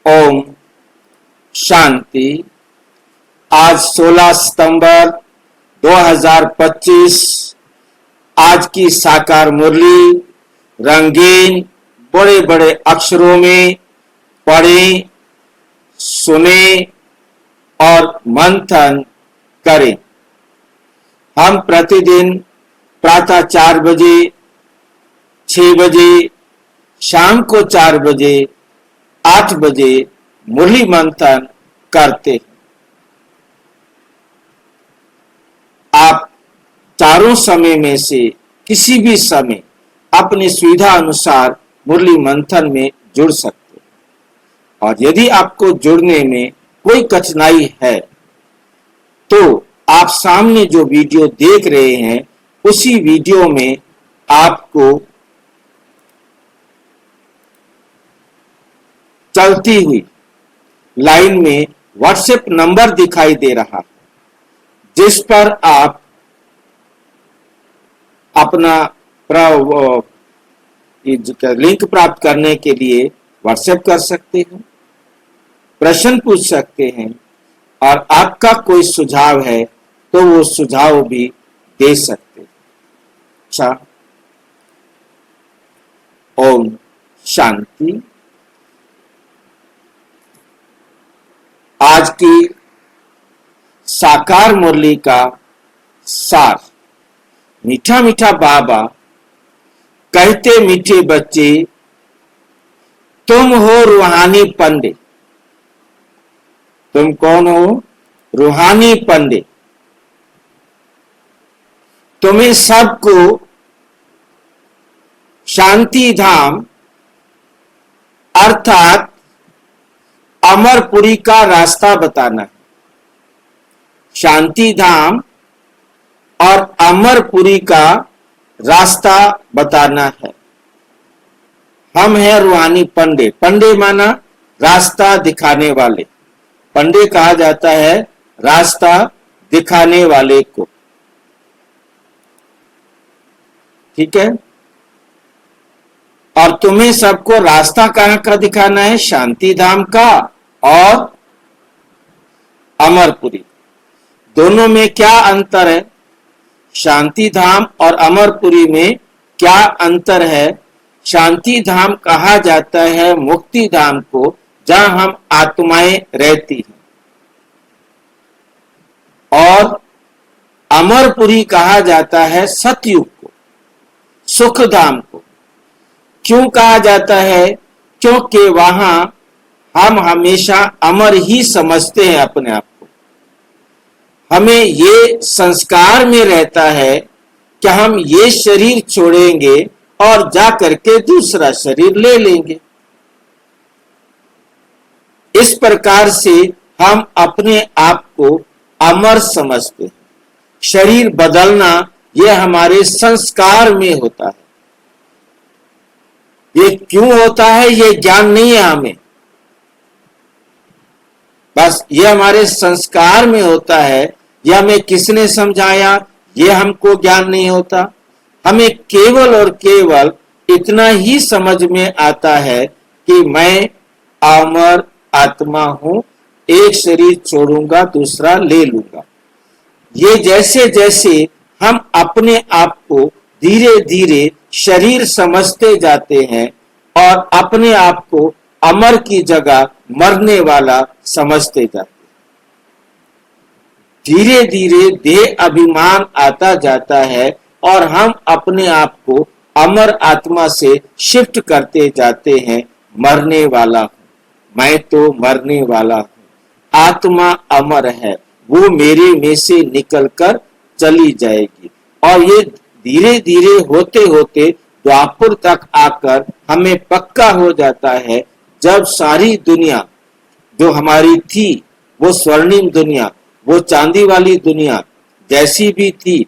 ओम शांति। आज 16 सितंबर 2025। आज की साकार मुरली रंगीन बड़े बड़े अक्षरों में पढ़ें, सुने और मंथन करें। हम प्रतिदिन प्रातः 4 बजे, 6 बजे, शाम को 4 बजे, 8 बजे मुरली मंथन करते हैं। आप चारों समय में से किसी भी समय अपनी सुविधा अनुसार मुरली मंथन में जुड़ सकते हैं। और यदि आपको जुड़ने में कोई कठिनाई है तो आप सामने जो वीडियो देख रहे हैं उसी वीडियो में आपको चलती हुई लाइन में व्हाट्सएप नंबर दिखाई दे रहा है, जिस पर आप अपना लिंक प्राप्त करने के लिए व्हाट्सएप कर सकते हैं, प्रश्न पूछ सकते हैं और आपका कोई सुझाव है तो वो सुझाव भी दे सकते हैं। अच्छा, ओम शांति। आज की साकार मुरली का सार। मीठा मीठा बाबा कहते मीठे बच्चे, तुम हो रूहानी पंडित। तुम कौन हो? रूहानी पंडित। तुम्हें सबको शांति धाम अर्थात अमरपुरी का रास्ता बताना है। शांति धाम और अमरपुरी का रास्ता बताना है। हम हैं रूहानी पंडे। पंडे माना रास्ता दिखाने वाले। पंडे कहा जाता है रास्ता दिखाने वाले को। ठीक है। और तुम्हें सबको रास्ता कहां का दिखाना है? शांति धाम का और अमरपुरी। दोनों में क्या अंतर है? शांति धाम और अमरपुरी में क्या अंतर है? शांति धाम कहा जाता है मुक्ति धाम को, जहां हम आत्माएं रहती हैं, और अमरपुरी कहा जाता है सतयुग को, सुख धाम को। क्यों कहा जाता है? क्योंकि वहां हम हमेशा अमर ही समझते हैं अपने आप को। हमें ये संस्कार में रहता है कि हम ये शरीर छोड़ेंगे और जा करके दूसरा शरीर ले लेंगे। इस प्रकार से हम अपने आप को अमर समझते हैं। शरीर बदलना यह हमारे संस्कार में होता है। ये क्यों होता है ये ज्ञान नहीं है हमें, बस ये हमारे संस्कार में होता है। यह हमें किसने समझाया ये हमको ज्ञान नहीं होता। हमें केवल और केवल इतना ही समझ में आता है कि मैं अमर आत्मा हूं, एक शरीर छोड़ूंगा दूसरा ले लूंगा। ये जैसे जैसे हम अपने आप को धीरे धीरे शरीर समझते जाते हैं और अपने आप को अमर की जगह मरने वाला समझते जाते हैं, धीरे धीरे देह अभिमान आता जाता है और हम अपने आप को अमर आत्मा से शिफ्ट करते जाते हैं। मरने वाला हूं, मैं तो मरने वाला हूं। आत्मा अमर है, वो मेरे में से निकलकर चली जाएगी। और ये धीरे धीरे होते होते द्वापर तक आकर हमें पक्का हो जाता है, जब सारी दुनिया जो हमारी थी, वो स्वर्णिम दुनिया, वो चांदी वाली दुनिया जैसी भी थी,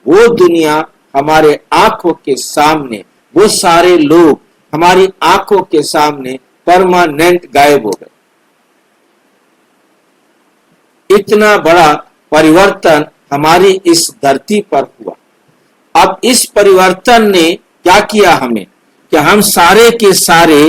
वो दुनिया हमारे आंखों के सामने, वो सारे लोग हमारी आंखों के सामने परमानेंट गायब हो गए। इतना बड़ा परिवर्तन हमारी इस धरती पर हुआ। अब इस परिवर्तन ने क्या किया हमें कि हम सारे के सारे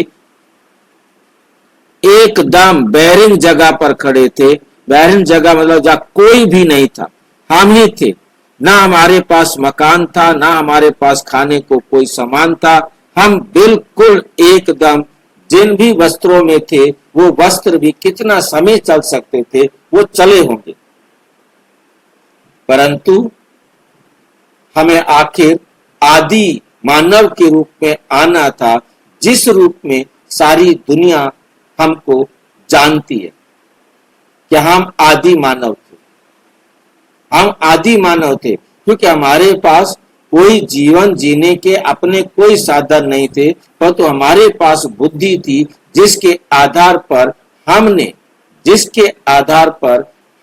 एकदम बैरिंग जगह पर खड़े थे। बैरिंग जगह मतलब जहां कोई भी नहीं था, हम ही थे। ना हमारे पास मकान था, ना हमारे पास खाने को कोई सामान था। हम बिल्कुल एकदम जिन भी वस्त्रों में थे, वो वस्त्र भी कितना समय चल सकते थे वो चले होंगे, परंतु हमें आखिर आदि मानव के रूप में आना था, जिस रूप में सारी दुनिया हमको जानती है कि हम आदि मानव थे। हम आदि मानव थे क्योंकि हमारे पास कोई जीवन जीने के अपने कोई साधन नहीं थे, परंतु हमारे पास बुद्धि थी, जिसके आधार पर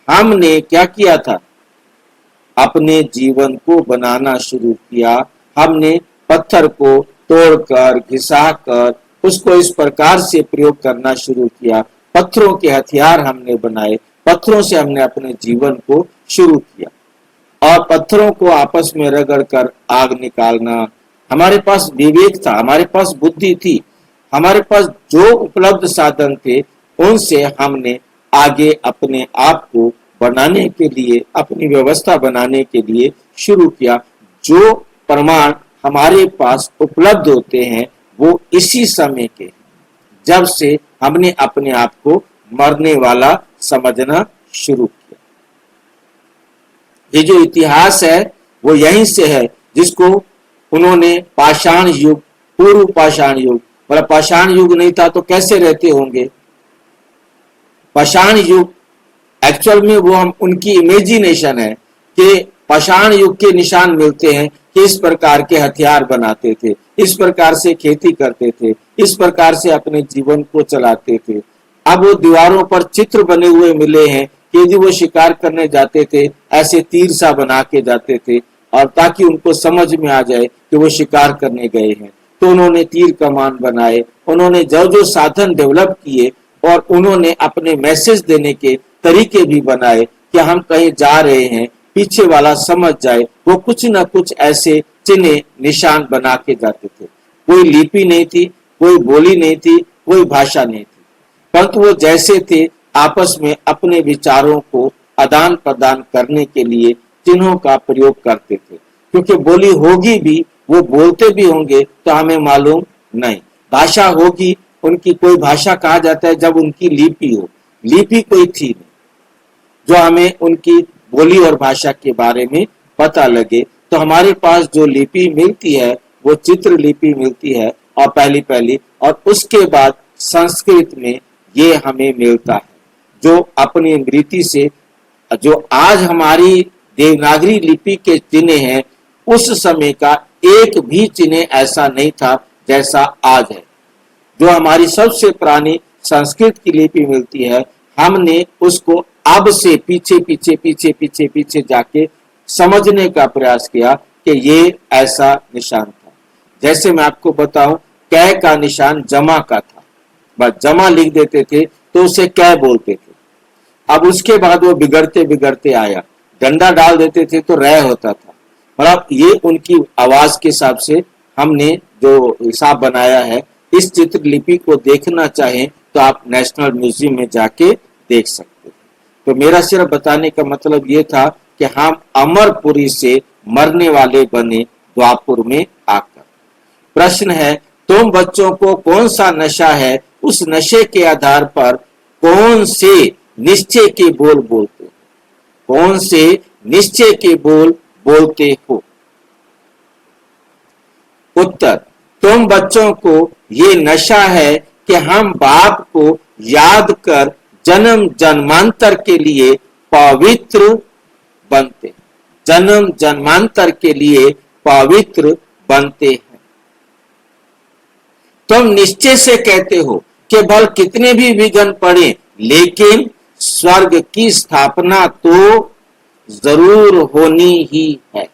हमने क्या किया था, अपने जीवन को बनाना शुरू किया। हमने पत्थर को तोड़कर घिसाकर उसको इस प्रकार से प्रयोग करना शुरू किया। पत्थरों के हथियार हमने बनाए, पत्थरों से हमने अपने जीवन को शुरू किया और पत्थरों को आपस में रगड़ कर आग निकालना। हमारे पास विवेक था, हमारे पास बुद्धि थी, हमारे पास जो उपलब्ध साधन थे उनसे हमने आगे अपने आप को बनाने के लिए, अपनी व्यवस्था बनाने के लिए शुरू किया। जो प्रमाण हमारे पास उपलब्ध होते हैं वो इसी समय के, जब से हमने अपने आप को मरने वाला समझना शुरू किया। ये जो इतिहास है वो यहीं से है, जिसको उन्होंने पाषाण युग, पूर्व पाषाण युग, मतलब पाषाण युग नहीं था तो कैसे रहते होंगे। पाषाण युग एक्चुअल में वो हम उनकी इमेजिनेशन है कि पाषाण युग के निशान मिलते हैं कि इस प्रकार के हथियार बनाते थे, इस प्रकार से खेती करते थे, इस प्रकार से अपने जीवन को चलाते थे। अब वो दीवारों पर चित्र बने हुए मिले हैं कि यदि वो शिकार करने जाते थे ऐसे तीर सा बना के जाते थे, और ताकि उनको समझ में आ जाए कि वो शिकार करने गए हैं, तो उन्होंने तीर कमान बनाए, उन्होंने जो जो साधन डेवलप किए और उन्होंने अपने मैसेज देने के तरीके भी बनाए कि हम कहीं जा रहे हैं, पीछे वाला समझ जाए। वो कुछ ना कुछ ऐसे चिन्ह निशान बना के जाते थे। कोई लिपि नहीं थी, कोई बोली नहीं थी, कोई भाषा नहीं थी, परंतु वो जैसे थे आपस में अपने विचारों को आदान प्रदान करने के लिए चिन्हों का प्रयोग करते थे। क्योंकि बोली होगी भी, वो बोलते भी होंगे तो हमें मालूम नहीं। भाषा होगी, उनकी कोई भाषा कहा जाता है जब उनकी लिपि हो, लिपि कोई थी नहीं जो हमें उनकी बोली और भाषा के बारे में पता लगे। तो हमारे पास जो लिपि मिलती है वो चित्र लिपि मिलती है और पहली और उसके बाद संस्कृत में ये हमें मिलता है, जो अपनी मृति से, जो आज हमारी देवनागरी लिपि के चिन्ह हैं, उस समय का एक भी चिन्ह ऐसा नहीं था जैसा आज है। जो हमारी सबसे पुरानी संस्कृत की लिपि मिलती है, हमने उसको अब से पीछे जाके समझने का प्रयास किया कि ये ऐसा निशान था। जैसे मैं आपको बताऊं, कै का निशान जमा का था, बस जमा लिख देते थे तो उसे कै बोलते थे। अब उसके बाद वो बिगड़ते आया, डंडा डाल देते थे तो रह होता था। मतलब ये उनकी आवाज के हिसाब से हमने जो हिसाब बनाया है। इस चित्रलिपि को देखना चाहें तो आप नेशनल म्यूजियम में जाके देख सकते हैं। तो मेरा सिर्फ बताने का मतलब ये था कि हम अमरपुरी से मरने वाले बने द्वापुर में आकर। प्रश्न है, तुम बच्चों को कौन सा नशा है, उस नशे के आधार पर कौन से निश्चय के बोल बोलते हो? कौन से निश्चय के बोल बोलते हो? उत्तर, तुम बच्चों को ये नशा है कि हम बाप को याद कर जन्म जन्मांतर के लिए पवित्र बनते, जन्म जन्मांतर के लिए पवित्र बनते हैं। तुम निश्चय से कहते हो कि भल कितने भी विघ्न पड़े, लेकिन स्वर्ग की स्थापना तो जरूर होनी ही है।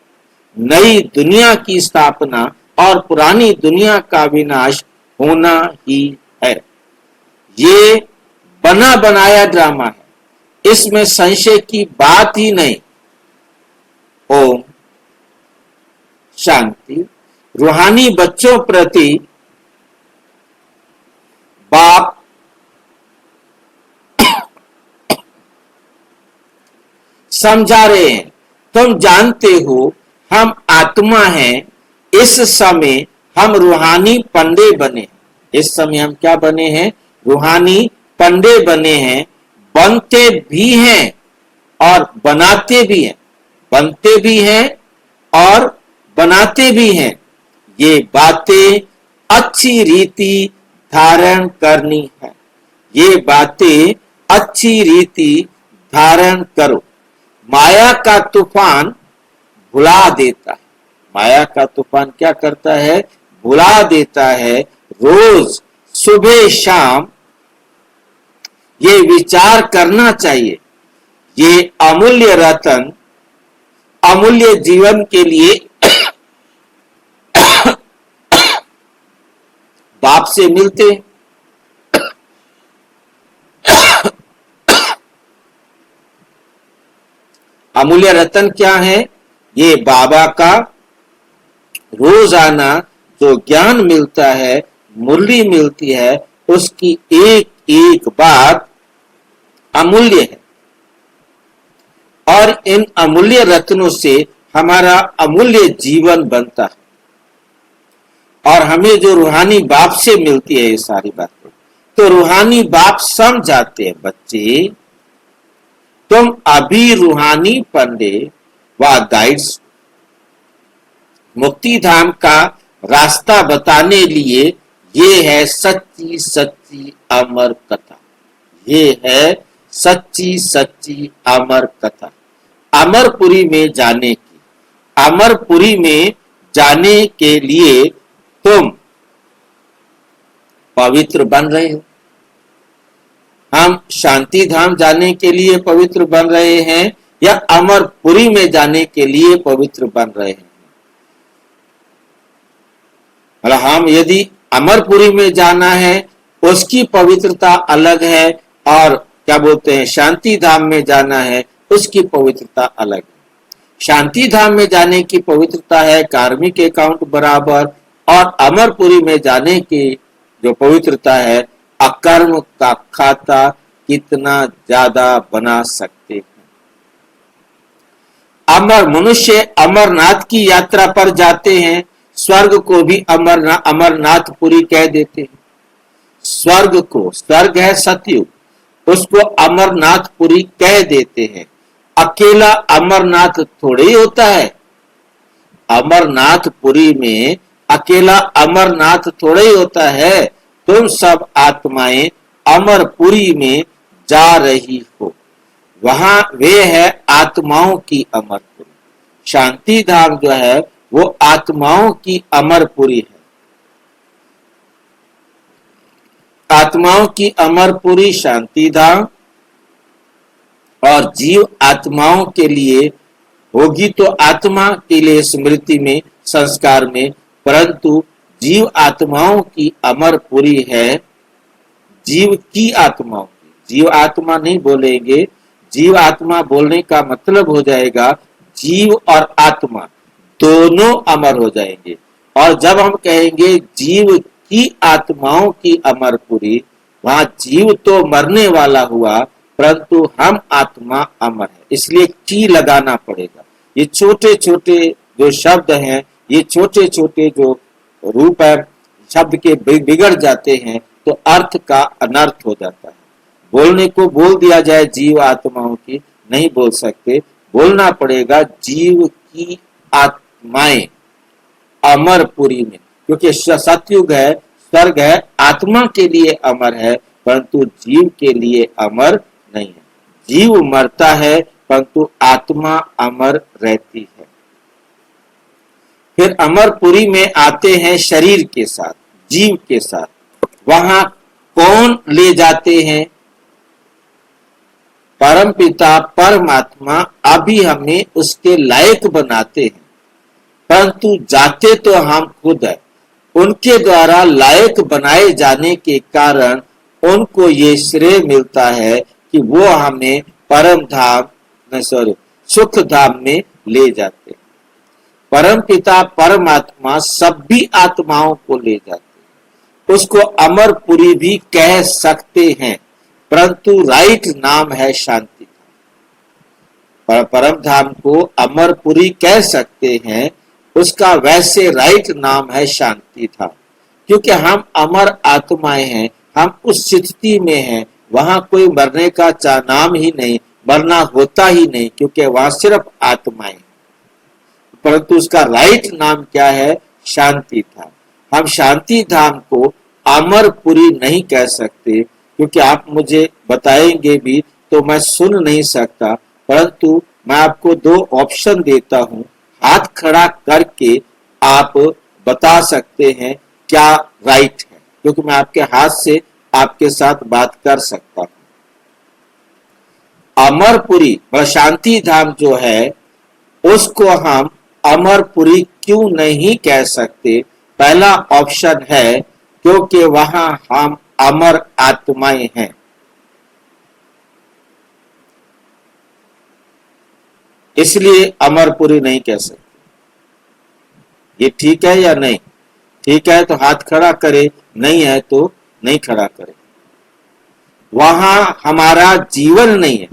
नई दुनिया की स्थापना और पुरानी दुनिया का विनाश होना ही है। ये बना बनाया ड्रामा है, इसमें संशय की बात ही नहीं। ओम शांति। रूहानी बच्चों प्रति बाप समझा रहे हैं, तुम जानते हो हम आत्मा हैं, इस समय हम रूहानी पंडे बने। इस समय हम क्या बने हैं? रूहानी पंडे बने हैं, बनते भी हैं और बनाते भी हैं, बनते भी हैं और बनाते भी हैं। ये बातें अच्छी रीति धारण करनी है, ये बातें अच्छी रीति धारण करो। माया का तूफान भुला देता है, माया का तूफान क्या करता है? भुला देता है। रोज सुबह शाम ये विचार करना चाहिए, ये अमूल्य रतन अमूल्य जीवन के लिए बाप से मिलते। अमूल्य रतन क्या है? ये बाबा का रोजाना जो ज्ञान मिलता है, मुरली मिलती है, उसकी एक एक बात अमूल्य है और इन अमूल्य रत्नों से हमारा अमूल्य जीवन बनता है। और हमें जो रूहानी बाप से मिलती है ये सारी बातें, तो रूहानी बाप समझाते हैं, बच्चे तुम अभी रूहानी पंडे व गाइड्स मुक्ति धाम का रास्ता बताने लिए ये है सच्ची सच्ची अमर कथा, ये है सच्ची सच्ची अमर कथा। अमरपुरी में जाने की, अमरपुरी में जाने के लिए तुम पवित्र बन रहे हो। हम शांति धाम जाने के लिए पवित्र बन रहे हैं या अमरपुरी में जाने के लिए पवित्र बन रहे हैं? मतलब हम यदि अमरपुरी में जाना है उसकी पवित्रता अलग है, और क्या बोलते हैं शांति धाम में जाना है उसकी पवित्रता अलग है। शांति धाम में जाने की पवित्रता है कार्मिक अकाउंट बराबर, और अमरपुरी में जाने की जो पवित्रता है अकर्म का खाता कितना ज्यादा बना सकते हैं। अमर मनुष्य अमरनाथ की यात्रा पर जाते हैं, स्वर्ग को भी अमरनाथपुरी कह देते हैं। स्वर्ग को, स्वर्ग है सतयुग, उसको अमरनाथपुरी कह देते हैं। अकेला अमरनाथ थोड़े ही होता है, अमरनाथपुरी में अकेला अमरनाथ थोड़े ही होता है। तुम सब आत्माएं अमरपुरी में जा रही हो, वहां वे है आत्माओं की अमरपुरी। शांति धाम जो है वो आत्माओं की अमरपुरी है, आत्माओं की अमरपुरी शांति धाम। और जीव आत्माओं के लिए होगी तो आत्मा के लिए स्मृति में, संस्कार में, परंतु जीव आत्माओं की अमरपुरी है, जीव की आत्माओं की। जीव आत्मा नहीं बोलेंगे, जीव आत्मा बोलने का मतलब हो जाएगा जीव और आत्मा दोनों अमर हो जाएंगे। और जब हम कहेंगे जीव की आत्माओं की अमरपुरी, वहां जीव तो मरने वाला हुआ परंतु हम आत्मा अमर है, इसलिए की लगाना पड़ेगा। ये छोटे छोटे जो शब्द हैं, ये छोटे छोटे जो रूप है शब्द के बिगड़ जाते हैं तो अर्थ का अनर्थ हो जाता है। बोलने को बोल दिया जाए जीव आत्माओं की, नहीं बोल सकते, बोलना पड़ेगा जीव की आत्माएं अमरपुरी में, क्योंकि सतयुग है, स्वर्ग है, आत्मा के लिए अमर है परंतु जीव के लिए अमर नहीं है। जीव मरता है परंतु आत्मा अमर रहती है। फिर अमरपुरी में आते हैं शरीर के साथ, जीव के साथ। वहां कौन ले जाते हैं? परमपिता परमात्मा अभी हमें उसके लायक बनाते हैं, परंतु जाते तो हम खुद है। उनके द्वारा लायक बनाए जाने के कारण उनको ये श्रेय मिलता है कि वो हमें परम धाम सुख धाम में ले जाते हैं। परमपिता परमात्मा सभी आत्माओं को ले जाते हैं, उसको अमरपुरी भी कह सकते हैं, परंतु राइट नाम है शांति। परम धाम को अमरपुरी कह सकते हैं, उसका वैसे राइट नाम है शांति धाम, क्योंकि हम अमर आत्माएं हैं, हम उस स्थिति में हैं, वहां कोई मरने का नाम ही नहीं, मरना होता ही नहीं, क्योंकि वहां सिर्फ आत्माएं। परंतु उसका राइट नाम क्या है? शांति धाम। हम शांति धाम को अमरपुरी नहीं कह सकते, क्योंकि आप मुझे बताएंगे भी तो मैं सुन नहीं सकता। परंतु मैं आपको दो ऑप्शन देता हूं, हाथ खड़ा करके आप बता सकते हैं क्या राइट है, क्योंकि मैं आपके हाथ से आपके साथ बात कर सकता हूं। अमरपुरी व शांति धाम जो है उसको हम अमरपुरी क्यों नहीं कह सकते? पहला ऑप्शन है क्योंकि वहां हम अमर आत्माएं हैं, इसलिए अमरपुरी नहीं कह सकते। ये ठीक है या नहीं? ठीक है तो हाथ खड़ा करे, नहीं है तो नहीं खड़ा करे। वहां हमारा जीवन नहीं है,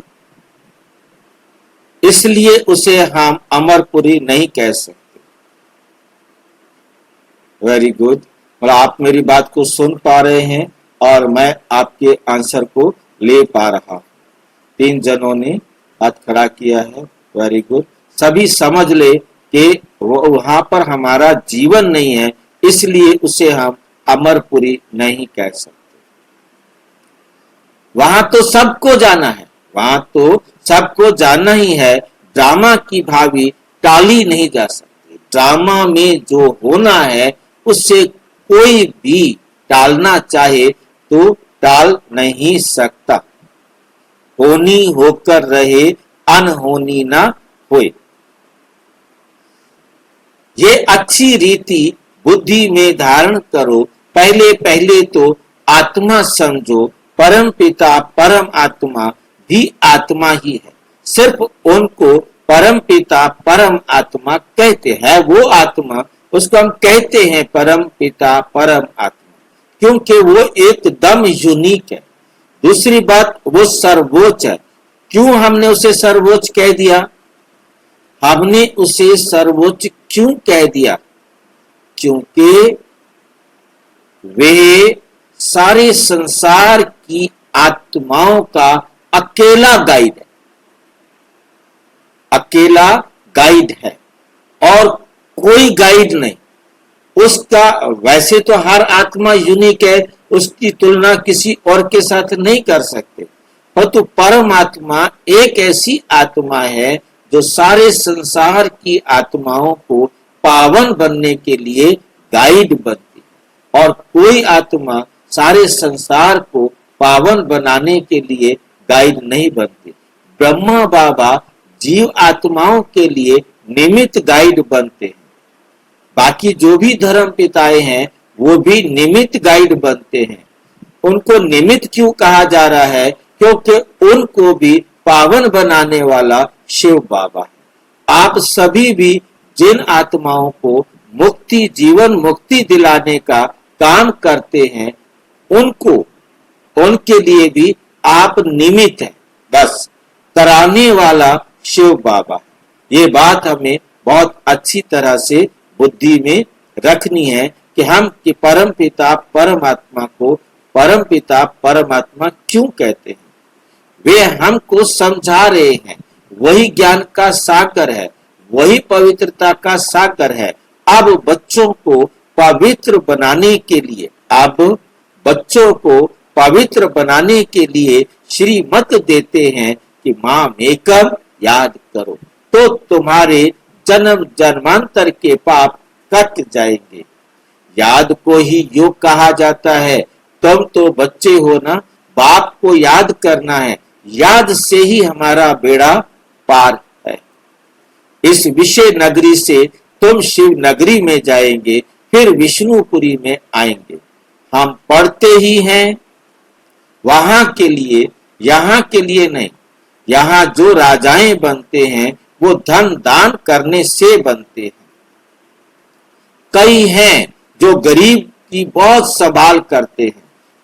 इसलिए उसे हम अमरपुरी नहीं कह सकते। Very good. और आप मेरी बात को सुन पा रहे हैं और मैं आपके आंसर को ले पा रहा हूं। 3 जनों ने हाथ खड़ा किया है। Very good. सभी समझ ले कि वहां पर हमारा जीवन नहीं है, इसलिए उसे हम अमरपुरी नहीं कह सकते। वहां तो सबको जाना है, वहां तो सबको जाना ही है। ड्रामा की भावी टाली नहीं जा सकती। ड्रामा में जो होना है उससे कोई भी टालना चाहे तो टाल नहीं सकता। होनी होकर रहे, अनहोनी ना होए। ये अच्छी रीति बुद्धि में धारण करो। पहले पहले तो आत्मा समझो, परम पिता परम आत्मा भी आत्मा ही है। सिर्फ उनको परम पिता परम आत्मा कहते हैं। वो आत्मा, उसको हम कहते हैं परम पिता परम आत्मा, क्योंकि वो एकदम यूनिक है। दूसरी बात, वो सर्वोच्च है। क्यों हमने उसे सर्वोच्च कह दिया? हमने उसे सर्वोच्च क्यों कह दिया? क्योंकि वे सारे संसार की आत्माओं का अकेला गाइड है, अकेला गाइड है और कोई गाइड नहीं उसका। वैसे तो हर आत्मा यूनिक है, उसकी तुलना किसी और के साथ नहीं कर सकते, परंतु परमात्मा एक ऐसी आत्मा है जो सारे संसार की आत्माओं को पावन बनने के लिए गाइड बनती है, और कोई आत्मा सारे संसार को पावन बनाने के लिए गाइड नहीं बनती। ब्रह्मा बाबा जीव आत्माओं के लिए निमित्त गाइड बनते हैं। बाकी जो भी धर्म पिताएं हैं वो भी निमित्त गाइड बनते हैं। उनको निमित्त क्यों कहा जा रहा है? क्योंकि उनको भी पावन बनाने वाला शिव बाबा है। आप सभी भी जिन आत्माओं को मुक्ति, जीवन मुक्ति दिलाने का काम करते हैं, उनको, उनके लिए भी आप निमित्त हैं। बस कराने वाला शिव बाबा। ये बात हमें बहुत अच्छी तरह से बुद्धि में रखनी है कि हम कि परम पिता परमात्मा को परम पिता परमात्मा क्यों कहते हैं। वे हमको समझा रहे हैं। वही ज्ञान का सागर है, वही पवित्रता का सागर है। अब बच्चों को पवित्र बनाने के लिए, अब बच्चों को पवित्र बनाने के लिए श्रीमत देते हैं कि माम एकम याद करो तो तुम्हारे जन्म जन्मांतर के पाप कट जाएंगे। याद को ही योग कहा जाता है। तुम तो बच्चे हो ना, बाप को याद करना है। याद से ही हमारा बेड़ा पार है। इस विषय नगरी से तुम शिव नगरी में जाएंगे, फिर विष्णुपुरी में आएंगे। हम पढ़ते ही हैं वहां के लिए, यहाँ के लिए नहीं। यहाँ जो राजाएं बनते हैं वो धन दान करने से बनते हैं। कई हैं जो गरीब की बहुत संभाल करते हैं।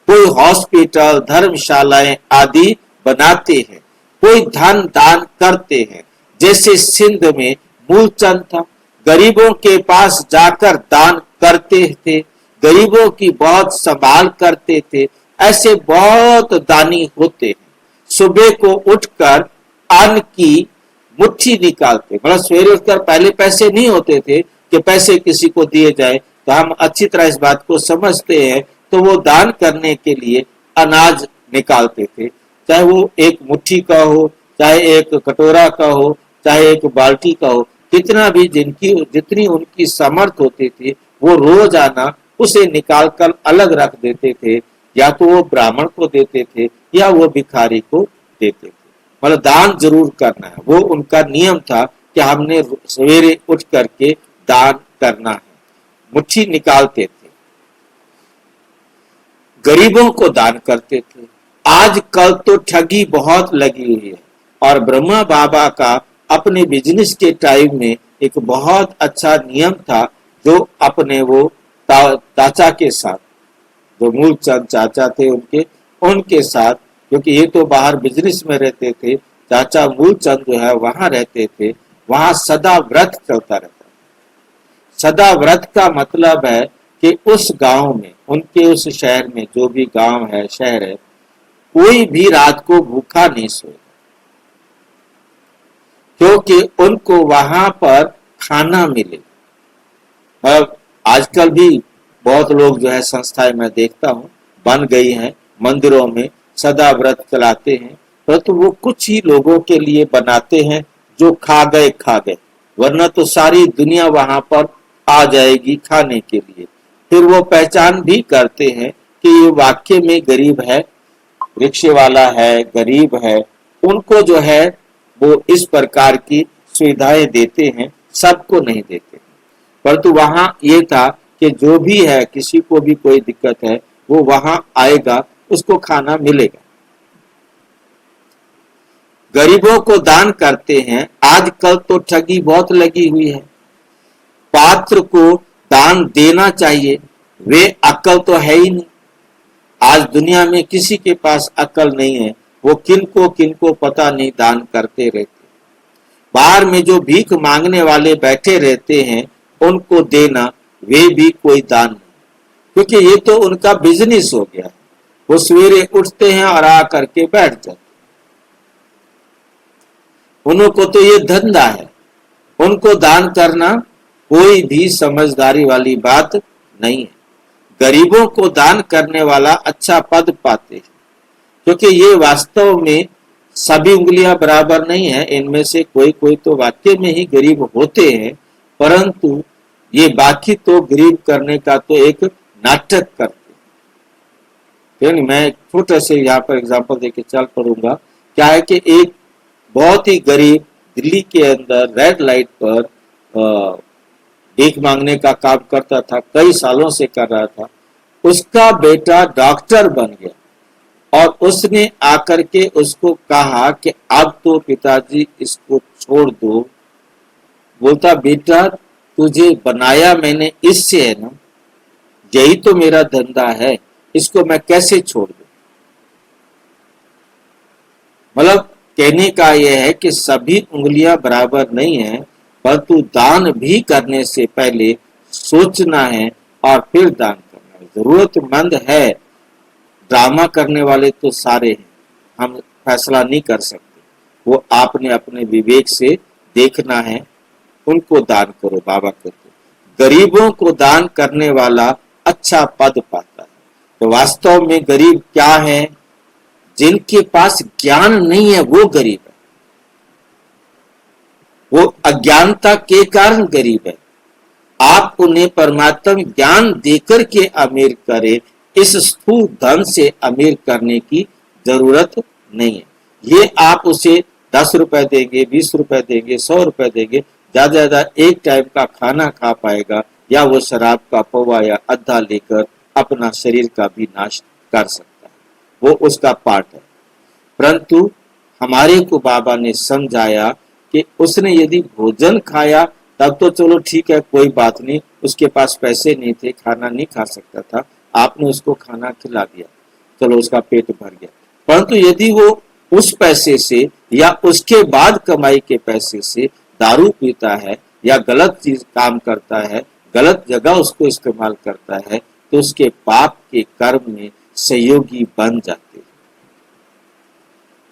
कोई हॉस्पिटल, धर्मशालाएं आदि बनाते हैं, कोई धन दान करते हैं। जैसे सिंध में मूलचंद था, गरीबों के पास जाकर दान करते थे, गरीबों की बहुत संभाल करते थे। ऐसे बहुत दानी होते हैं। सुबह को उठकर अन्न की मुट्ठी निकालते, मतलब सवेरे उठकर, पहले पैसे नहीं होते थे कि पैसे किसी को दिए जाए, तो हम अच्छी तरह इस बात को समझते हैं। तो वो दान करने के लिए अनाज निकालते थे, चाहे वो एक मुट्ठी का हो, चाहे एक कटोरा का हो, चाहे एक बाल्टी का हो, कितना भी जितनी उनकी समर्थ होती थी, वो रोजाना उसे निकालकर अलग रख देते थे। या तो वो ब्राह्मण को देते थे या वो भिखारी को देते थे। मतलब दान जरूर करना है, वो उनका नियम था कि हमने सवेरे उठ करके दान करना है। मुट्ठी निकालते थे, गरीबों को दान करते थे। आजकल तो ठगी बहुत लगी हुई है, और ब्रह्मा बाबा का अपने बिजनेस के टाइम में एक बहुत अच्छा नियम था, जो अपने वो चाचा के साथ, जो मूलचंद चाचा थे उनके साथ, क्योंकि ये तो बाहर बिजनेस में रहते थे, चाचा मूलचंद जो है वहां रहते थे, वहां सदा व्रत चलता रहता। सदा व्रत का मतलब है कि उस गांव में, उनके उस शहर में, जो भी गांव है शहर है, कोई भी रात को भूखा नहीं सोए, क्योंकि उनको वहां पर खाना मिले। मतलब आजकल भी बहुत लोग जो है संस्थाएं मैं देखता हूँ बन गई हैं, मंदिरों में सदा व्रत चलाते हैं, परंतु वो कुछ ही लोगों के लिए बनाते हैं, जो खा गए, वरना तो सारी दुनिया वहां पर आ जाएगी खाने के लिए। फिर वो पहचान भी करते हैं कि ये वाक्य में गरीब है, रिक्शे वाला है, गरीब है, उनको जो है वो इस प्रकार की सुविधाएं देते हैं, सबको नहीं देते। परंतु वहां ये था कि जो भी है, किसी को भी कोई दिक्कत है, वो वहां आएगा, उसको खाना मिलेगा। गरीबों को दान करते हैं। आजकल तो ठगी बहुत लगी हुई है। पात्र को दान देना चाहिए, वे अक्ल तो है ही नहीं। आज दुनिया में किसी के पास अक्ल नहीं है, वो किनको पता नहीं दान करते रहते। बाहर में जो भीख मांगने वाले बैठे रहते हैं, उनको देना, वे भी कोई दान नहीं, क्योंकि ये तो उनका बिजनेस हो गया है। वो सवेरे उठते हैं और आ करके बैठ जाते, उनको तो ये धंधा है। उनको दान करना कोई भी समझदारी वाली बात नहीं है। गरीबों को दान करने वाला अच्छा पद पाते हैं, क्योंकि ये वास्तव में सभी उंगलियां बराबर नहीं है। इनमें से कोई तो वाक्य में ही गरीब होते हैं, परंतु ये बाकी तो गरीब करने का तो एक नाटक करते हैं। मैं छोटे से यहाँ पर एग्जांपल देके चल पड़ूंगा। क्या है कि एक बहुत ही गरीब दिल्ली के अंदर रेड लाइट पर भीख मांगने का काम करता था, कई सालों से कर रहा था। उसका बेटा डॉक्टर बन गया और उसने आकर के उसको कहा कि अब तो पिताजी इसको छोड़ दो। बोलता, बेटा तुझे बनाया मैंने इससे है ना, यही तो मेरा धंधा है, इसको मैं कैसे छोड़ दूं। मतलब कहने का यह है कि सभी उंगलियां बराबर नहीं है, परंतु दान भी करने से पहले सोचना है और फिर दान करना है। जरूरतमंद है, ड्रामा करने वाले तो सारे हैं, हम फैसला नहीं कर सकते। वो आपने अपने विवेक से देखना है, उनको दान करो। बाबा कहते गरीबों को दान करने वाला अच्छा पद पाता है। तो वास्तव में गरीब क्या है? जिनके पास ज्ञान नहीं है वो गरीब है, वो अज्ञानता के कारण गरीब है। आप उन्हें परमात्मा ज्ञान देकर के अमीर करे, इस स्थूल धन से अमीर करने की जरूरत नहीं है। ये आप उसे 10 रुपए देंगे, 20 रुपए देंगे, 100 रुपए देंगे, ज्यादा ज्यादा एक टाइम का खाना खा पाएगा, या वो शराब का पौवा या अद्धा लेकर अपना शरीर का भी नाश कर सकता है, वो उसका पार्ट है। परंतु हमारे को बाबा ने समझाया कि उसने यदि भोजन खाया तब तो चलो ठीक है, कोई बात नहीं, उसके पास पैसे नहीं थे, खाना नहीं खा सकता था, आपने उसको खाना खिला दिया, चलो उसका पेट भर गया। परंतु यदि वो उस पैसे से या उसके बाद कमाई के पैसे से दारू पीता है या गलत चीज काम करता है, गलत जगह उसको इस्तेमाल करता है, तो उसके पाप के कर्म में सहयोगी बन जाते हैं।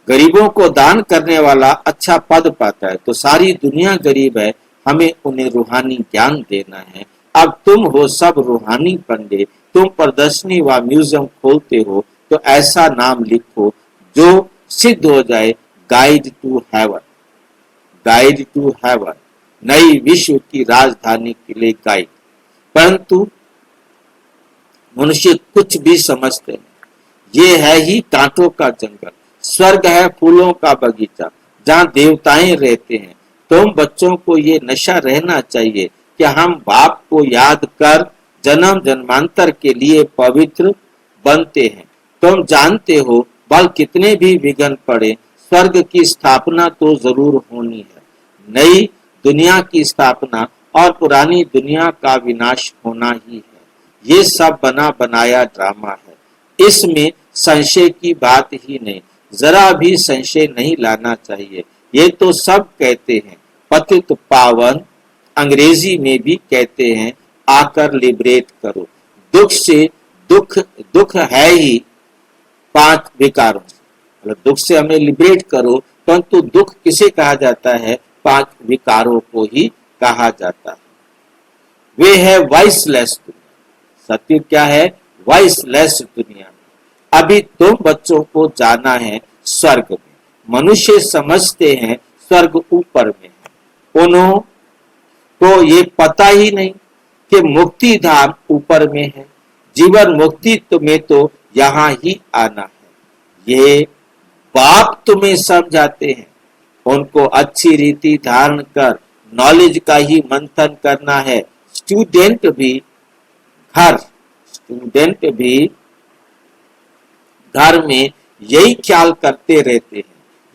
गरीबों को दान करने वाला अच्छा पद पाता है, तो सारी दुनिया गरीब है, हमें उन्हें रूहानी ज्ञान देना है। अब तुम हो सब रूहानी पंडे, तुम प्रदर्शनी व म्यूजियम खोलते हो, तो ऐसा नाम लिखो जो सिद्ध हो जाए, guide to heaven, guide to heaven, नई विश्व की राजधानी के लिए गाइड। परंतु मनुष्य कुछ भी समझते हैं, ये है ही कांटों का जंगल, स्वर्ग है फूलों का बगीचा जहाँ देवताएं रहते हैं। तुम बच्चों को ये नशा रहना चाहिए कि हम बाप को याद कर जन्म जन्मांतर के लिए पवित्र बनते हैं। तुम जानते हो बल कितने भी विघ्न पड़े, स्वर्ग की स्थापना तो जरूर होनी है। नई दुनिया की स्थापना और पुरानी दुनिया का विनाश होना ही है। ये सब बना बनाया ड्रामा है, इसमें संशय की बात ही नहीं, जरा भी संशय नहीं लाना चाहिए। ये तो सब कहते हैं, पतित पावन अंग्रेजी में भी कहते हैं, आकर लिबरेट करो। दुख से दुख दुख है ही 5 विकारों से, मतलब दुख से हमें लिबरेट करो, परंतु दुख किसे कहा जाता है? 5 विकारों को ही कहा जाता है। वे है वाइसलेस दुनिया। सत्य क्या है? वाइसलेस दुनिया। अभी तुम बच्चों को जाना है स्वर्ग में। मनुष्य समझते हैं स्वर्ग ऊपर में है, उन्हों को ये पता ही नहीं कि मुक्ति धाम ऊपर में है। जीवन मुक्ति तुम्हें तो यहाँ ही आना है। ये बाप तुम्हें समझाते हैं, उनको अच्छी रीति धारण कर नॉलेज का ही मंथन करना है। स्टूडेंट भी घर में यही ख्याल करते रहते हैं,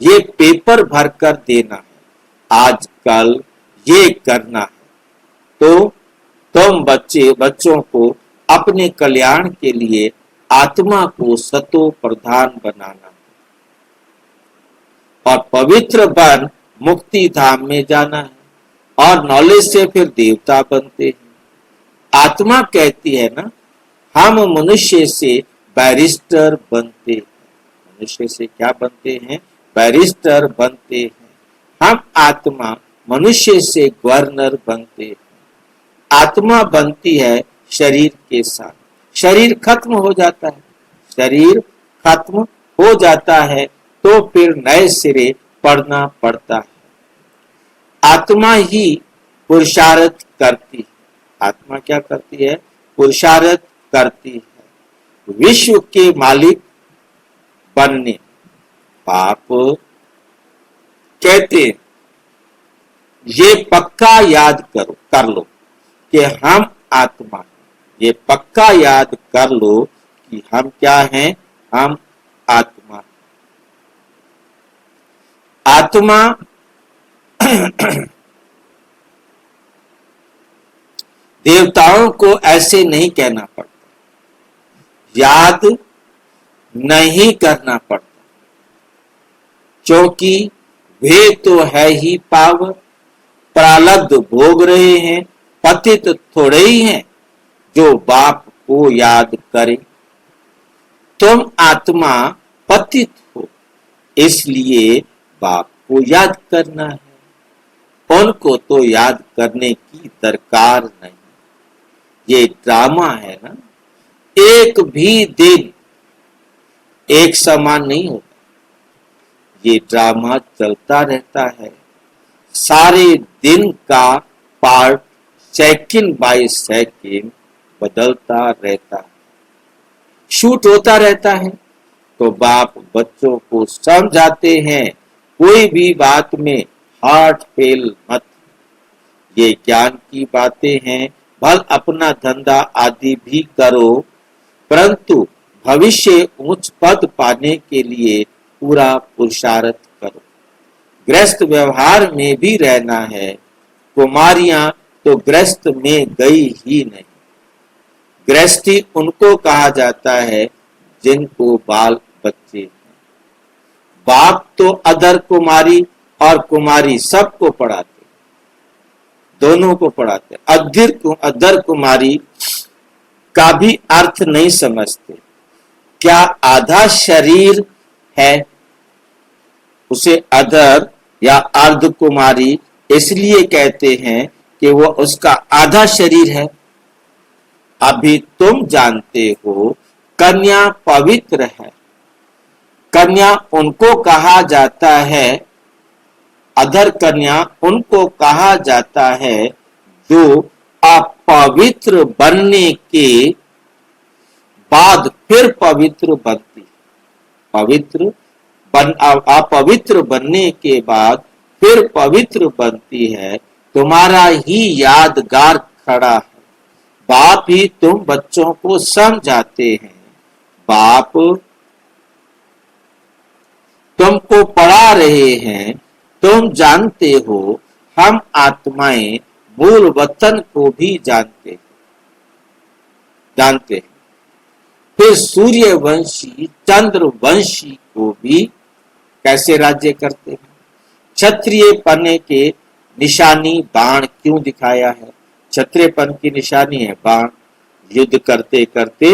ये पेपर भर कर देना है, आजकल ये करना है। तो तुम बच्चों को अपने कल्याण के लिए आत्मा को सतो प्रधान बनाना और पवित्र बन मुक्ति धाम में जाना है। और नॉलेज से फिर देवता बनते हैं। आत्मा कहती है ना, हम मनुष्य से बैरिस्टर बनते हैं। मनुष्य से क्या बनते हैं? बैरिस्टर बनते हैं। हम आत्मा मनुष्य से गवर्नर बनते हैं। आत्मा बनती है शरीर के साथ, शरीर खत्म हो जाता है। शरीर खत्म हो जाता है तो फिर नए सिरे पढ़ना पड़ता है। आत्मा ही पुरुषार्थ करती है। आत्मा क्या करती है? पुरुषार्थ करती है विश्व के मालिक बनने। पाप कहते ये पक्का याद कर लो कि हम आत्मा हैं। ये पक्का याद कर लो कि हम क्या हैं? हम आत्मा। आत्मा देवताओं को ऐसे नहीं कहना पड़ता, याद नहीं करना पड़ता, क्योंकि वे तो है ही पावर, प्रारब्ध भोग रहे हैं, पतित थोड़े ही हैं जो बाप को याद करे। तुम आत्मा पतित हो, इसलिए बाप को याद करना है। उनको तो याद करने की दरकार नहीं। ये ड्रामा है ना, एक भी दिन एक समान नहीं होता। ये ड्रामा चलता रहता है। सारे दिन का पार्ट सेकंड बाय सेकंड बदलता रहता है, शूट होता रहता है। तो बाप बच्चों को समझाते हैं, कोई भी बात में हार्ट फेल मत। ये ज्ञान की बातें हैं, भल अपना धंधा आदि भी करो, परंतु भविष्य उच्च पद पाने के लिए पूरा पुरुषार्थ करो। गृहस्थ व्यवहार में भी रहना है। कुमारियां तो गृहस्थ में गई ही नहीं। गृहस्थी उनको कहा जाता है जिनको बाल बच्चे हैं। बाप तो अधर कुमारी और कुमारी सबको पढ़ाते, दोनों को पढ़ाते। अधर कुमारी का भी अर्थ नहीं समझते। क्या आधा शरीर है? उसे अधर या अर्ध कुमारी इसलिए कहते हैं कि वो उसका आधा शरीर है। अभी तुम जानते हो कन्या पवित्र है। कन्या उनको कहा जाता है, अधर कन्या उनको कहा जाता है जो अपवित्र बनने के बाद फिर पवित्र बनती। अपवित्र बनने के बाद फिर पवित्र बनती है। तुम्हारा ही यादगार खड़ा है। बाप ही तुम बच्चों को समझाते हैं। बाप तुमको पढ़ा रहे हैं। तुम जानते हो हम आत्माएं मूल वतन को भी जानते हैं। फिर सूर्यवंशी चंद्रवंशी को भी कैसे राज्य करते हैं। क्षत्रिय पने के निशानी बाण क्यों दिखाया है? क्षत्रियपन की निशानी है बाण। युद्ध करते करते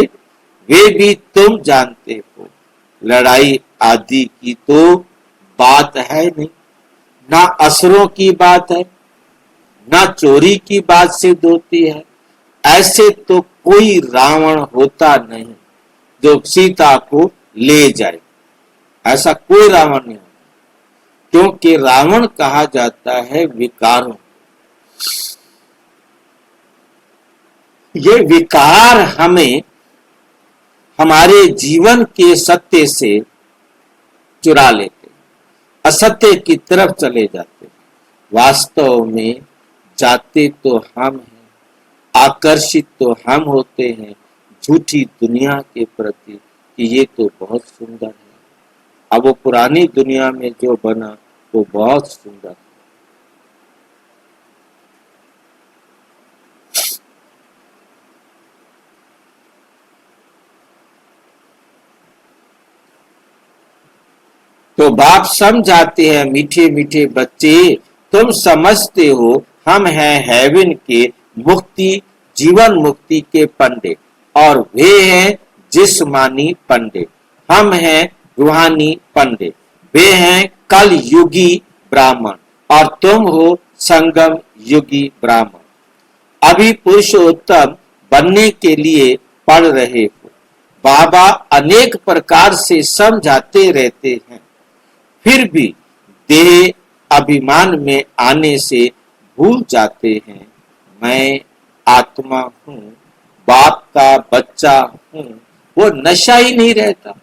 वे भी तुम जानते हो लड़ाई आदि की तो बात है नहीं, ना असुरों की बात है, ना चोरी की बात सिद्ध होती है। ऐसे तो कोई रावण होता नहीं जो सीता को ले जाए। ऐसा कोई रावण नहीं, क्योंकि रावण कहा जाता है विकारों। ये विकार हमें हमारे जीवन के सत्य से चुरा लेते, असत्य की तरफ चले जाते। वास्तव में जाते तो हम हैं, आकर्षित तो हम होते हैं झूठी दुनिया के प्रति कि ये तो बहुत सुंदर है। अब वो पुरानी दुनिया में जो बना वो बहुत सुंदर है। तो बाप समझाते हैं, मीठे मीठे बच्चे तुम समझते हो हम हैं हेवन के मुक्ति जीवन मुक्ति के पंडित और वे हैं जिस्मानी पंडित। हम हैं रूहानी पंडित, वे हैं कल युगी ब्राह्मण और तुम हो संगम युगी ब्राह्मण। अभी पुरुषोत्तम बनने के लिए पढ़ रहे हो। बाबा अनेक प्रकार से समझाते रहते हैं, फिर भी देह अभिमान में आने से भूल जाते हैं मैं आत्मा हूँ, बाप का बच्चा हूँ। वो नशा ही नहीं रहता।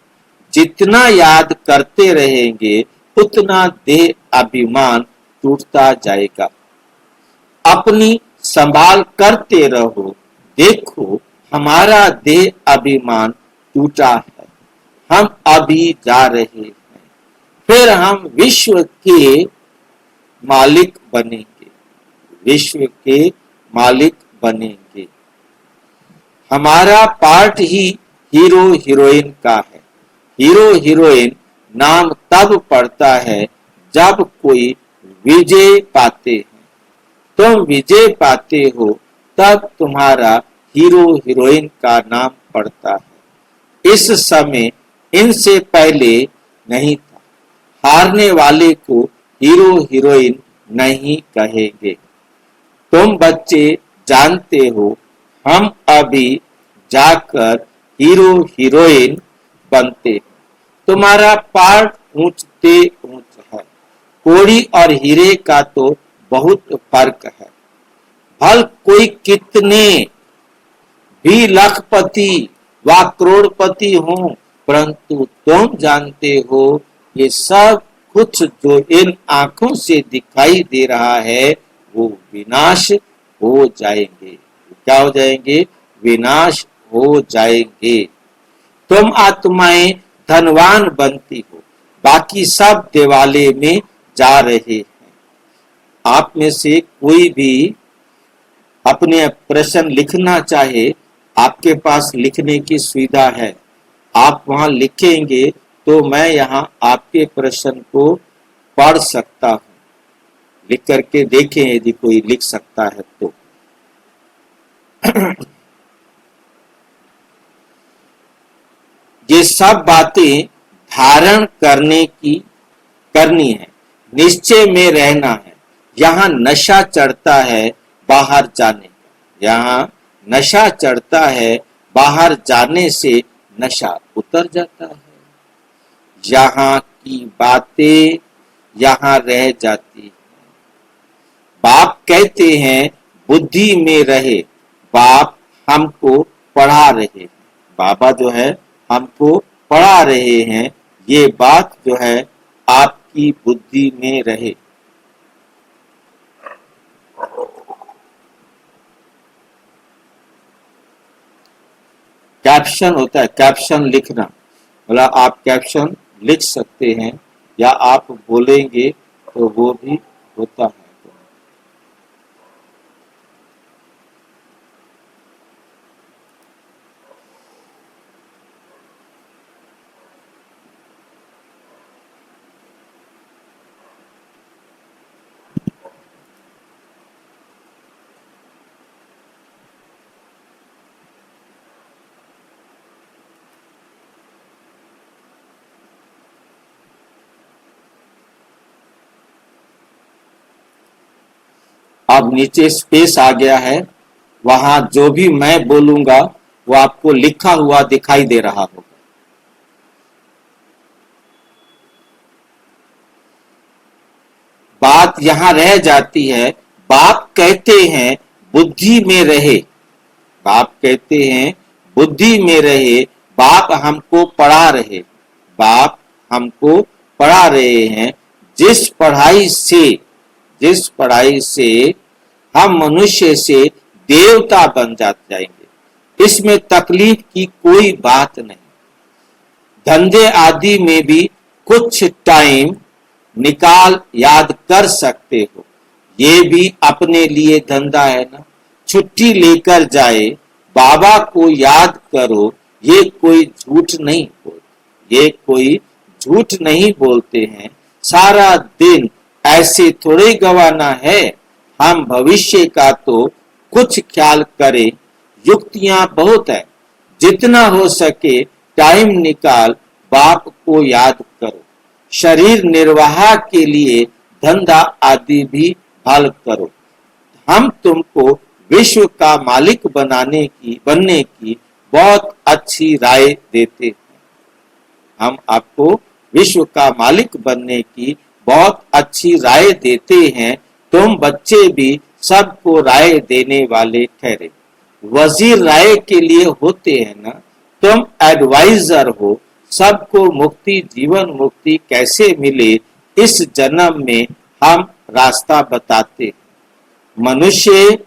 जितना याद करते रहेंगे उतना देह अभिमान टूटता जाएगा। अपनी संभाल करते रहो। देखो हमारा देह अभिमान टूटा है, हम अभी जा रहे हैं, फिर हम विश्व के मालिक बनेंगे। विश्व के मालिक बनेंगे। हमारा पार्ट ही हीरो हीरोइन का है। हीरो हीरोइन नाम तब पड़ता है जब कोई विजय पाते हैं। तुम विजय पाते हो तब तुम्हारा हीरो हीरोइन का नाम पड़ता है। इस समय इनसे पहले नहीं था। हारने वाले को हीरो हीरोइन नहीं कहेंगे। तुम बच्चे जानते हो हम अभी जाकर हीरो हीरोइन बनते। तुम्हारा पार्ट ऊंचते ऊंच है। कोड़ी और हीरे का तो बहुत फर्क है। भल कोई कितने भी लखपति व करोड़पति हो, परंतु तुम जानते हो ये सब कुछ जो इन आंखों से दिखाई दे रहा है वो विनाश हो जाएंगे। क्या हो जाएंगे? विनाश हो जाएंगे। तुम आत्माएं धनवान बनती हो, बाकी सब दिवाले में जा रहे हैं। आप में से कोई भी अपने प्रश्न लिखना चाहे, आपके पास लिखने की सुविधा है। आप वहां लिखेंगे तो मैं यहाँ आपके प्रश्न को पढ़ सकता हूँ। लिख करके देखें यदि कोई लिख सकता है तो। ये सब बातें धारण करनी है, निश्चय में रहना है। यहाँ नशा चढ़ता है बाहर जाने का, यहाँ नशा चढ़ता है, बाहर जाने से नशा उतर जाता है। यहाँ की बातें यहाँ रह जाती है। बाप कहते हैं बुद्धि में रहे, बाप हमको पढ़ा रहे, बाबा जो है हमको पढ़ा रहे हैं, ये बात जो है आपकी बुद्धि में रहे। कैप्शन होता है, कैप्शन लिखना, मतलब आप कैप्शन लिख सकते हैं या आप बोलेंगे तो वो भी होता है। अब नीचे स्पेस आ गया है, वहां जो भी मैं बोलूंगा वो आपको लिखा हुआ दिखाई दे रहा होगा। बात यहां रह जाती है, बाप कहते हैं बुद्धि में रहे, बाप कहते हैं बुद्धि में रहे, बाप हमको पढ़ा रहे, बाप हमको पढ़ा रहे हैं। जिस पढ़ाई से हम मनुष्य से देवता बन जाएंगे, इसमें तकलीफ की कोई बात नहीं। धंधे आदि में भी कुछ टाइम निकाल याद कर सकते हो, ये भी अपने लिए धंधा है ना। छुट्टी लेकर जाए, बाबा को याद करो, ये कोई झूठ नहीं बोलते, ये कोई झूठ नहीं बोलते हैं। सारा दिन ऐसे थोड़े गवाना है, हम भविष्य का तो कुछ ख्याल करें। युक्तियां बहुत है, जितना हो सके टाइम निकाल बाप को याद करो। शरीर निर्वाह के लिए धंधा आदि भी हल करो। हम तुमको विश्व का मालिक बनने की बहुत अच्छी राय देते हैं। हम आपको विश्व का मालिक बनने की बहुत अच्छी राय देते हैं। तुम बच्चे भी सबको राय देने वाले ठहरे। वजीर राय के लिए होते हैं ना, तुम एडवाइजर हो। सबको मुक्ति, जीवन मुक्ति कैसे मिले, इस जन्म में हम रास्ता बताते हैं। मनुष्य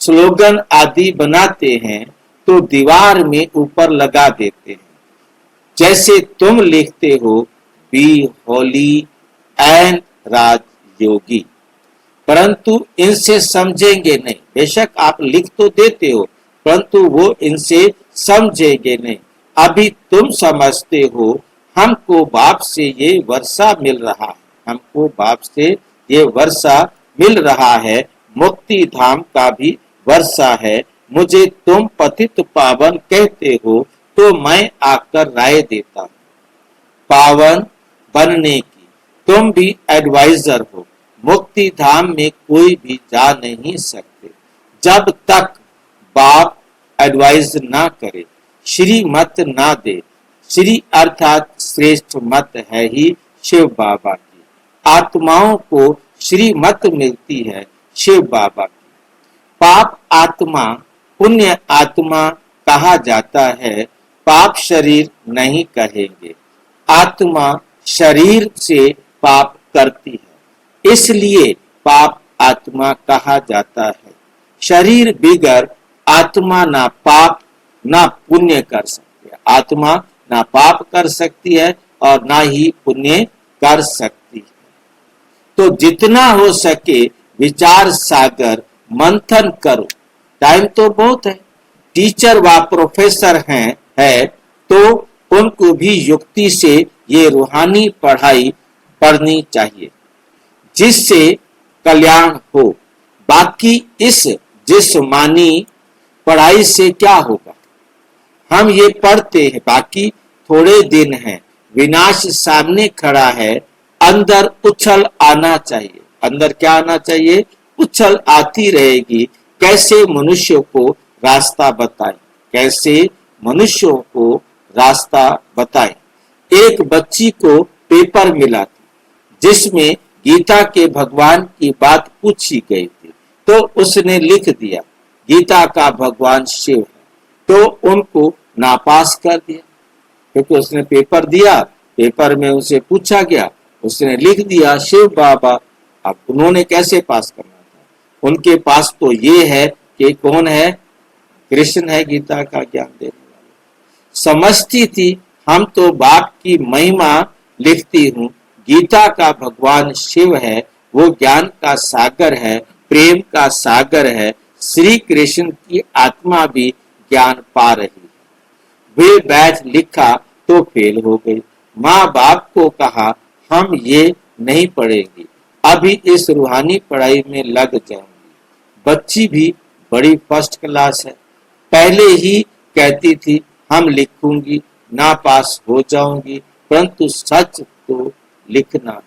स्लोगन आदि बनाते हैं तो दीवार में ऊपर लगा देते हैं, जैसे तुम लिखते हो बी होली एंड राज योगी, परंतु इनसे समझेंगे नहीं। बेशक आप लिख तो देते हो, परंतु वो इनसे समझेंगे नहीं। अभी तुम समझते हो हमको बाप से ये वर्षा मिल रहा है, हमको बाप से ये वर्षा मिल रहा है, मुक्ति धाम का भी वर्षा है। मुझे तुम पतित पावन कहते हो तो मैं आकर राय देता हूँ पावन बनने की। तुम भी एडवाइजर हो। मुक्ति धाम में कोई भी जा नहीं सकते जब तक बाप एडवाइज ना करे, श्री मत ना दे। श्री अर्थात श्रेष्ठ मत है ही शिव बाबा की। आत्माओं को श्री मत मिलती है शिव बाबा की। पाप आत्मा पुण्य आत्मा कहा जाता है, पाप शरीर नहीं कहेंगे। आत्मा शरीर से पाप करती है, इसलिए पाप आत्मा कहा जाता है। शरीर बिगर आत्मा ना पाप ना पुण्य कर सकती है। आत्मा ना पाप कर सकती है और ना ही पुण्य कर सकती है। तो जितना हो सके विचार सागर मंथन करो। टाइम तो बहुत है, टीचर व प्रोफेसर है तो उनको भी युक्ति से ये रूहानी पढ़ाई पढ़नी चाहिए जिससे कल्याण हो। बाकी इस जिस्मानी पढ़ाई से क्या होगा? हम ये पढ़ते हैं, बाकी थोड़े दिन हैं, विनाश सामने खड़ा है, अंदर उछल आना चाहिए। अंदर क्या आना चाहिए? उछल आती रहेगी। कैसे मनुष्यों को रास्ता बताएं, कैसे मनुष्यों को रास्ता बताएं। एक बच्ची को पेपर मिला था जिसमें गीता के भगवान की बात पूछी गई थी, तो उसने लिख दिया गीता का भगवान शिव है, तो उनको नापास कर दिया क्योंकि उसने पेपर दिया, पेपर में उसे पूछा गया, उसने लिख दिया शिव बाबा। अब उन्होंने कैसे पास करना था? उनके पास तो ये है कि कौन है? कृष्ण है, गीता का ज्ञान देने वाला। समझती थी हम तो बाप की महिमा लिखती हूँ, गीता का भगवान शिव है, वो ज्ञान का सागर है, प्रेम का सागर है, श्री कृष्ण की आत्मा भी ज्ञान पा रही है। वे बैठ लिखा तो फेल हो गई। माँ बाप को कहा हम ये नहीं पढ़ेंगे, अभी इस रूहानी पढ़ाई में लग जाऊंगी। बच्ची भी बड़ी फर्स्ट क्लास है, पहले ही कहती थी हम लिखूंगी, ना पास हो जाऊंगी, परंतु सच तो लिखना,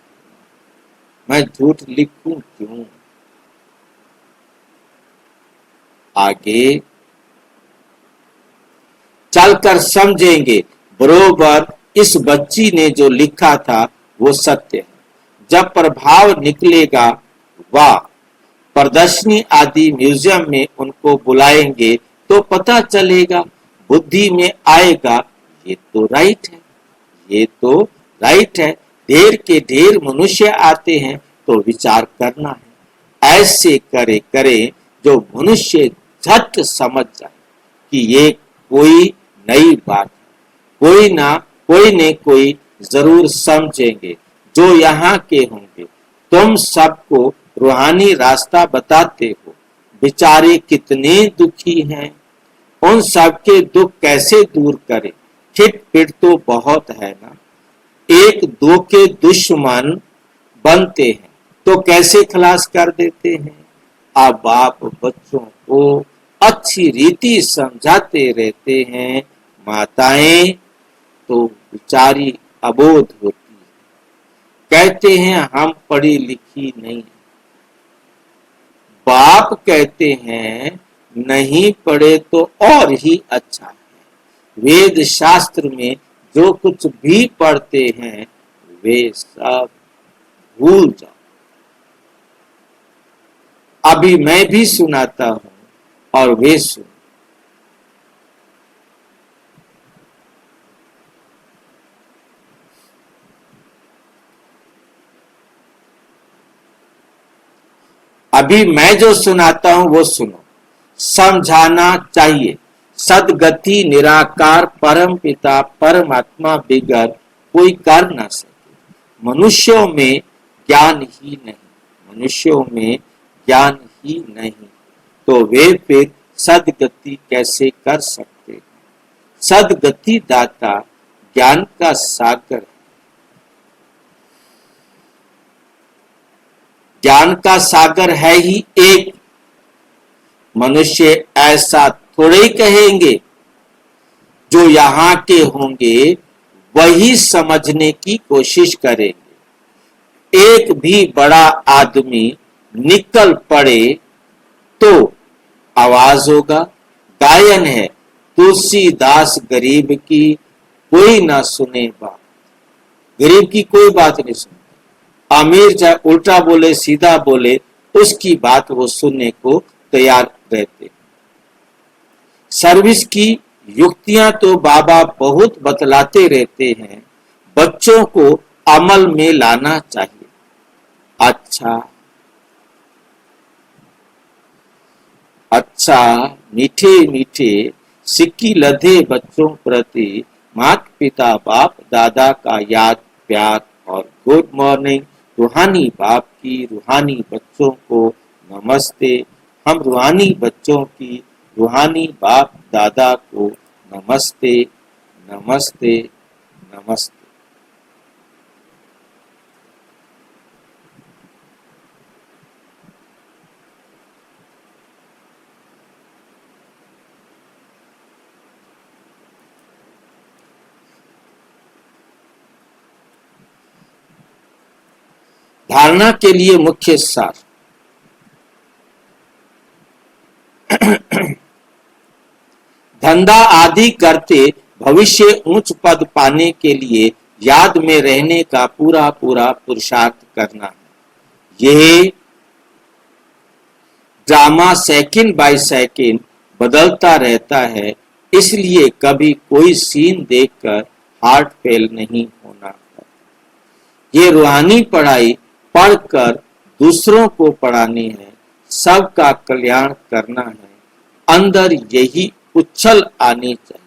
मैं झूठ लिखूं क्यों? आगे चलकर समझेंगे बरोबर इस बच्ची ने जो लिखा था वो सत्य है। जब प्रभाव निकलेगा, वाह, प्रदर्शनी आदि म्यूजियम में उनको बुलाएंगे तो पता चलेगा, बुद्धि में आएगा ये तो राइट है, ये तो राइट है। ढेर के ढेर मनुष्य आते हैं तो विचार करना है, ऐसे करे करे जो मनुष्य झट समझ जाए कि ये कोई नई बात है। कोई ने कोई जरूर समझेंगे जो यहाँ के होंगे। तुम सबको रूहानी रास्ता बताते हो, बेचारे कितने दुखी हैं, उन सबके दुख कैसे दूर करें? खिट पिट तो बहुत है ना, एक दो के दुश्मन बनते हैं तो कैसे खलास कर देते हैं। अब आप बच्चों को अच्छी रीति समझाते रहते हैं, माताएं तो बेचारी अबोध होती है, कहते हैं हम पढ़ी लिखी नहीं। बाप कहते हैं नहीं पढ़े तो और ही अच्छा है। वेद शास्त्र में जो कुछ भी पढ़ते हैं वे सब भूल जाओ। अभी मैं भी सुनाता हूं और वे सुन। अभी मैं जो सुनाता हूं वो सुनो, समझाना चाहिए। सदगति निराकार परम पिता परमात्मा बिगर कोई कर ना सके। मनुष्यों में ज्ञान ही नहीं, मनुष्यों में ज्ञान ही नहीं, तो वे फिर सदगति कैसे कर सकते? सदगति दाता ज्ञान का सागर, ज्ञान का सागर है ही एक। मनुष्य ऐसा थोड़े ही कहेंगे, जो यहाँ के होंगे वही समझने की कोशिश करेंगे। एक भी बड़ा आदमी निकल पड़े तो आवाज होगा। गायन है तुलसीदास गरीब की कोई ना सुने बात, गरीब की कोई बात नहीं सुने। अमीर चाहे उल्टा बोले सीधा बोले, उसकी बात वो सुनने को तैयार रहते। सर्विस की युक्तियां तो बाबा बहुत बतलाते रहते हैं, बच्चों को अमल में लाना चाहिए। अच्छा मीठे मीठे सिक्की लधे बच्चों प्रति माता पिता बाप दादा का याद प्यार और गुड मॉर्निंग। रूहानी बाप की रूहानी बच्चों को नमस्ते। हम रूहानी बच्चों की रूहानी बाप दादा को नमस्ते नमस्ते नमस्ते। धारणा के लिए मुख्य सार। धंधा आदि करते भविष्य उच्च पद पाने के लिए याद में रहने का पूरा पूरा पुरुषार्थ करना है। यह ड्रामा सेकंड बाय सेकंड बदलता रहता है, इसलिए कभी कोई सीन देखकर हार्ट फेल नहीं होना। ये रूहानी पढ़ाई पढ़कर दूसरों को पढ़ानी है, सबका कल्याण करना है। अंदर यही उछल आनी चाहिए,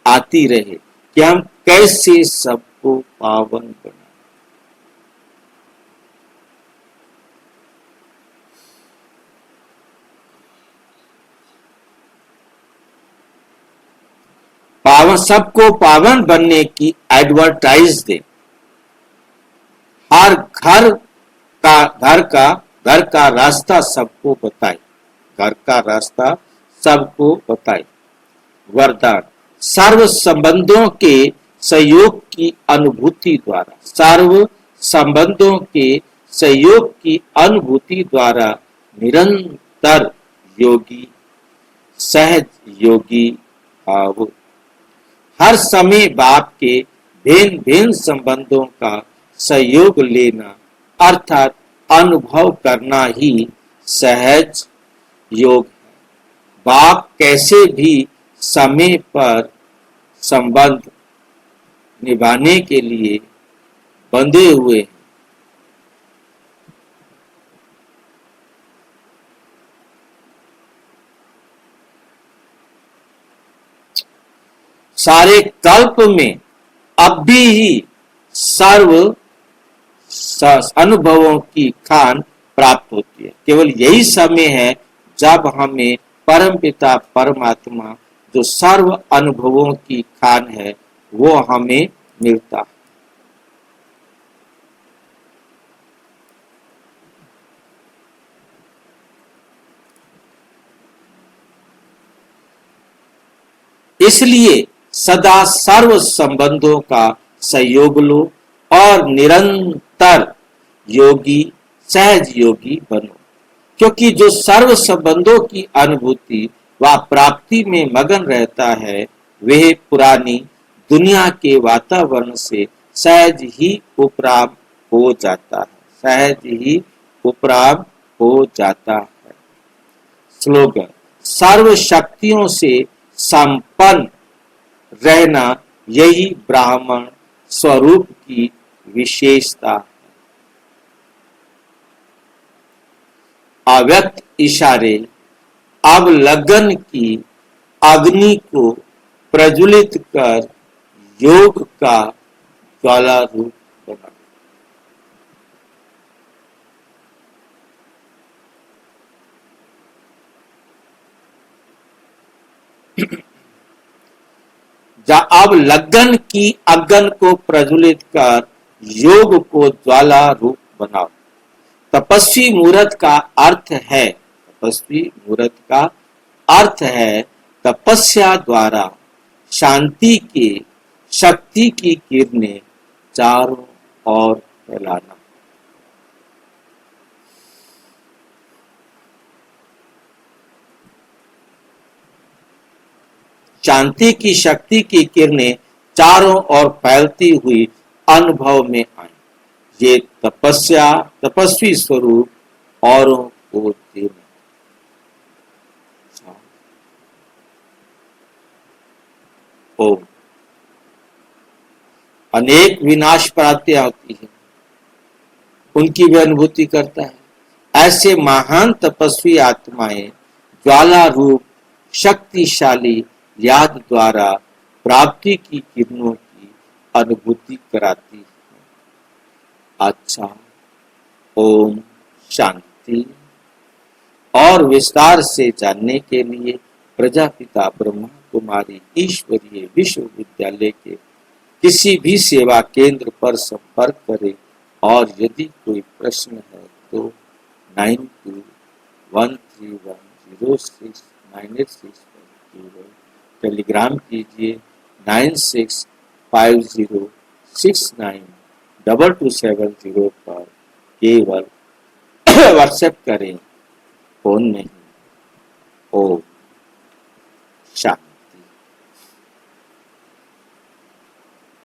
आती रहे कि हम कैसे सबको पावन बनाए। पावन, सबको पावन बनने की एडवर्टाइज दे। हर घर का रास्ता सबको बताए, घर का रास्ता सबको बताए। वरदान, सर्व संबंधों के सहयोग की अनुभूति द्वारा, सर्व संबंधों के सहयोग की अनुभूति द्वारा निरंतर योगी, सहज योगी भाव। हर समय बाप के भिन्न भिन्न संबंधों का सहयोग लेना अर्थात अनुभव करना ही सहज योग है। बाप कैसे भी समय पर संबंध निभाने के लिए बंधे हुए हैं। सारे कल्प में अब भी ही सर्व अनुभवों की खान प्राप्त होती है। केवल यही समय है जब हमें परमपिता परमात्मा जो सर्व अनुभवों की खान है वो हमें मिलता है। इसलिए सदा सर्व संबंधों का सहयोग लो और निरंतर योगी, सहज योगी बनो, क्योंकि जो सर्व संबंधों की अनुभूति व प्राप्ति में मगन रहता है वह पुरानी दुनिया के वातावरण से सहज ही उपराम हो जाता है, सहज ही उपराम हो जाता है। स्लोगन, सर्व शक्तियों से संपन्न रहना यही ब्राह्मण स्वरूप की विशेषता है। अव्यक्त इशारे, अब लगन की अग्नि को प्रज्वलित कर योग का ज्वाला रूप बना। अब लगन की अग्नि को प्रज्वलित कर योग को ज्वाला रूप बनाओ। तपस्वी मूर्त का अर्थ है, तपस्वी मूर्त का अर्थ है तपस्या द्वारा शांति के शक्ति की किरणें चारों ओर फैलाना। शांति की शक्ति की किरणें चारों ओर फैलती हुई अनुभव में आए। ये तपस्या, तपस्वी स्वरूप औरों को देना। ओम। अनेक विनाश प्राप्तियां होती है, उनकी भी अनुभूति करता है। ऐसे महान तपस्वी आत्माएं ज्वाला रूप शक्तिशाली याद द्वारा प्राप्ति की किरणों की अनुभूति कराती है। अच्छा, ओम शांति। और विस्तार से जानने के लिए प्रजापिता ब्रह्मा कुमारी ईश्वरीय विश्वविद्यालय के किसी भी सेवा केंद्र पर संपर्क करें और यदि कोई प्रश्न है तो 9213106986 पर टेलीग्राम कीजिए 9650692270 पर केवल व्हाट्सएप करें, फोन नहीं। ओम शांति।